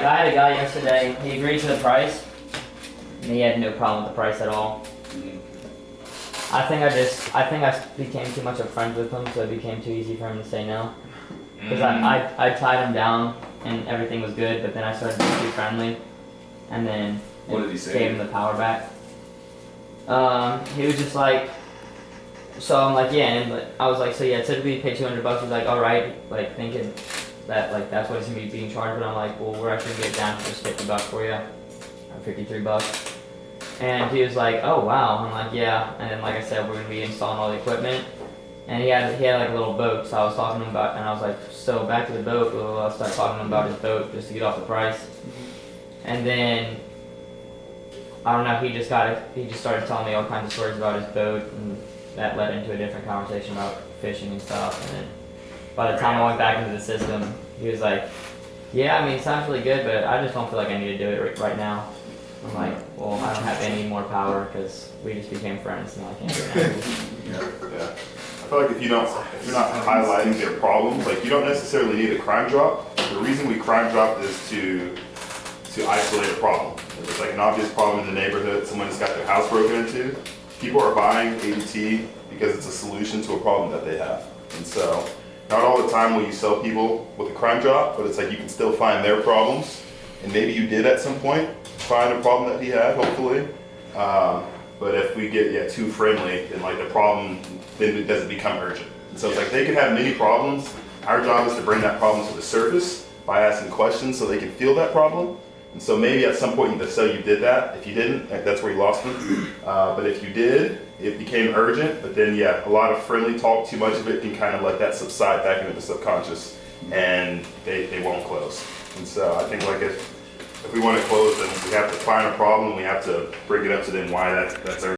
I had a guy yesterday, he agreed to the price, and he had no problem with the price at all. I think I became too much of friends with him, so it became too easy for him to say no. Because I tied him down, and everything was good, but then I started being too friendly, and then What did he say? gave him the power back. He was just like, so I'm like, yeah, and I was like, so yeah, typically you pay $200. He's like, all right, like thinking that like that's what he's gonna be being charged, but I'm like, well, we're actually gonna get down to just $50 for you, or $53. And he was like, oh wow. I'm like, yeah. And then like I said, we're gonna be installing all the equipment. And he had like a little boat, so I was talking to him about, and I was like, so back to the boat. Well, I started talking to him about his boat just to get off the price. And then I don't know, he just started telling me all kinds of stories about his boat, and that led into a different conversation about fishing and stuff. And then by the time I went back into the system, he was like, yeah, I mean, it sounds really good, but I just don't feel like I need to do it right now. I'm like, well, I don't have any more power because we just became friends, and I can't do it now. Yeah. I feel like if you're not highlighting their problems, like you don't necessarily need a crime drop. The reason we crime drop is to isolate a problem. If it's like an obvious problem in the neighborhood, someone has got their house broken into, people are buying ADT because it's a solution to a problem that they have. And so, not all the time will you sell people with a crime drop, but it's like you can still find their problems. And maybe you did at some point find a problem that he had, hopefully. But if we get too friendly, then like the problem then it doesn't become urgent. And so it's like they can have many problems. Our job is to bring that problem to the surface by asking questions so they can feel that problem. And so maybe at some point you just say you did that. If you didn't, that's where you lost them. But if you did, it became urgent. But then a lot of friendly talk, too much of it can kind of let that subside back into the subconscious, and they won't close. And so I think like if we want to close, then we have to find a problem. We have to bring it up to them why that's urgent.